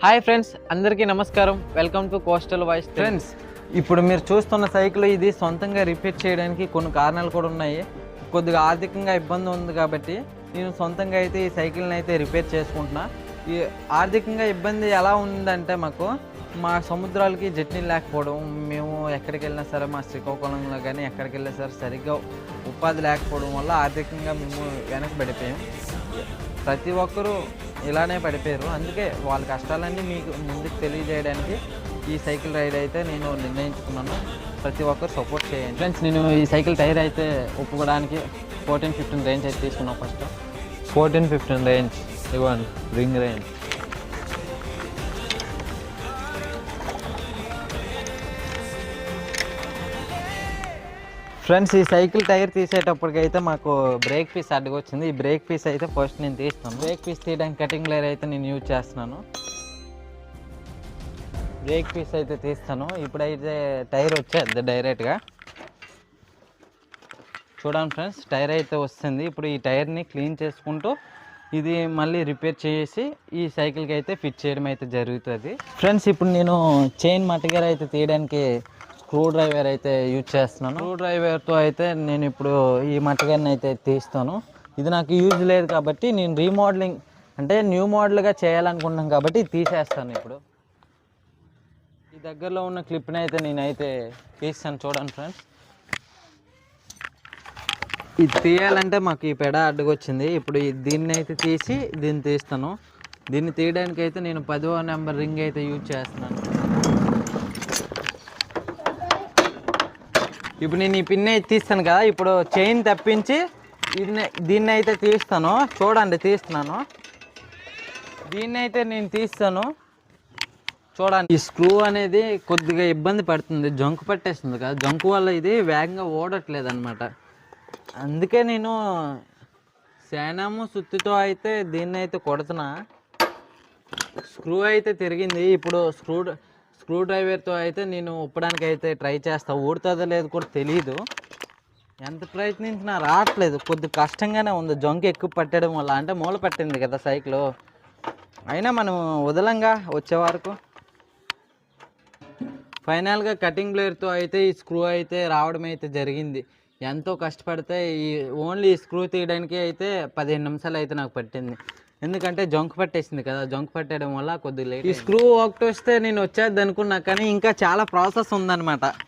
Hi friends, అందరికీ నమస్కారం. Welcome to coastal voice. Friends, ఇప్పుడు మీరు చూస్తున్న సైకిల్ ఇది సొంతంగా రిపేర్ చేయడానికి కొన్ని కారణాలు కూడా ఉన్నాయి. కొద్దిగా ఆర్థికంగా ఇబ్బంది ఉంది కాబట్టి నేను సొంతంగా అయితే ఈ సైకిల్ని అయితే రిపేర్ చేసుకుంటున్నా. ఈ ఆర్థికంగా ఇబ్బంది ఎలా ఉందంటే మా సముద్రాలకి జట్నీ లేకపోవడం, మేము ఎక్కడికి వెళ్ళినా సరే మా శ్రీకాకుళంలో కానీ ఎక్కడికి వెళ్ళినా సరే సరిగ్గా ఉపాధి లేకపోవడం వల్ల ఆర్థికంగా మేము వెనక్కి పడిపోయాం. ప్రతి ఒక్కరూ ఇలానే పడిపోయారు. అందుకే వాళ్ళ కష్టాలన్నీ మీకు ముందుకు తెలియజేయడానికి ఈ సైకిల్ రైడ్ అయితే నేను నిర్ణయించుకున్నాను. ప్రతి ఒక్కరు సపోర్ట్ చేయండి. ఫ్రెండ్స్, నేను ఈ సైకిల్ టైర్ అయితే ఒప్పుకోవడానికి 14-15 రేంజ్ అయితే తీసుకున్నాను. ఫస్ట్ 14-15 రేంజ్ ఇవ్వండి, రింగ్ రేంజ్. ఫ్రెండ్స్, ఈ సైకిల్ టైర్ తీసేటప్పటికైతే మాకు బ్రేక్ పీస్ అడ్డుగా వచ్చింది. ఈ బ్రేక్ పీస్ అయితే ఫస్ట్ నేను తీస్తాను. బ్రేక్ పీస్ తీయడానికి కటింగ్ లేయర్ అయితే నేను యూజ్ చేస్తున్నాను. బ్రేక్ పీస్ అయితే తీస్తాను. ఇప్పుడైతే టైర్ వచ్చేది డైరెక్ట్గా. చూడండి ఫ్రెండ్స్, టైర్ అయితే వస్తుంది. ఇప్పుడు ఈ టైర్ని క్లీన్ చేసుకుంటూ ఇది మళ్ళీ రిపేర్ చేసి ఈ సైకిల్కి అయితే ఫిట్ చేయడం అయితే జరుగుతుంది. ఫ్రెండ్స్, ఇప్పుడు నేను చైన్ మటగర్ అయితే తీయడానికి స్క్రూ డ్రైవర్ అయితే యూజ్ చేస్తున్నాను. స్క్రూ డ్రైవర్తో అయితే నేను ఇప్పుడు ఈ మటగర్ని అయితే తీస్తాను. ఇది నాకు యూజ్ లేదు కాబట్టి నేను రీమోడలింగ్ అంటే న్యూ మోడల్గా చేయాలనుకుంటున్నాను కాబట్టి తీసేస్తాను. ఇప్పుడు ఈ దగ్గరలో ఉన్న క్లిప్ని అయితే నేనైతే తీస్తాను. చూడండి ఫ్రెండ్స్, ఇది తీయాలంటే మాకు ఈ పెడ అడ్డుకొచ్చింది. ఇప్పుడు దీన్ని అయితే తీసి దీన్ని తీస్తాను. దీన్ని తీయడానికి అయితే నేను 10వ నెంబర్ రింగ్ అయితే యూజ్ చేస్తున్నాను. ఇప్పుడు నేను ఈ పిన్ అయితే తీస్తాను కదా, ఇప్పుడు చైన్ తప్పించి దీన్ని అయితే తీస్తాను. చూడండి, తీస్తున్నాను. దీన్ని అయితే నేను తీస్తాను. చూడండి, ఈ స్క్రూ అనేది కొద్దిగా ఇబ్బంది పడుతుంది, జంకు పట్టేస్తుంది కదా. జంకు వల్ల ఇది వేగంగా ఓడట్లేదు అనమాట. అందుకే నేను శానాము సుత్తితో అయితే దీన్ని అయితే కొడుతున్నా. స్క్రూ అయితే తిరిగింది. ఇప్పుడు స్క్రూ డ్రైవర్తో అయితే నేను ఉప్పడానికి అయితే ట్రై చేస్తాను. ఊడుతుందో లేదు కూడా తెలియదు. ఎంత ప్రయత్నించినా రావట్లేదు. కొద్ది కష్టంగానే ఉంది, జంకు ఎక్కువ పట్టడం వల్ల. అంటే మూల పట్టింది కదా సైకిల్. అయినా మనం వదలంగా వచ్చే వరకు. ఫైనల్గా కటింగ్ బ్లేడ్తో అయితే ఈ స్క్రూ అయితే రావడం అయితే జరిగింది. ఎంతో కష్టపడితే ఓన్లీ ఈ స్క్రూ తీయడానికి అయితే 15 నిమిషాలు అయితే నాకు పట్టింది. ఎందుకంటే జంకు పట్టేసింది కదా, జంకు పట్టడం వల్ల కొద్దిగా లేట్. ఈ స్క్రూ ఒకటి వస్తే నేను వచ్చేది అనుకున్నా, కానీ ఇంకా చాలా ప్రాసెస్ ఉందన్నమాట.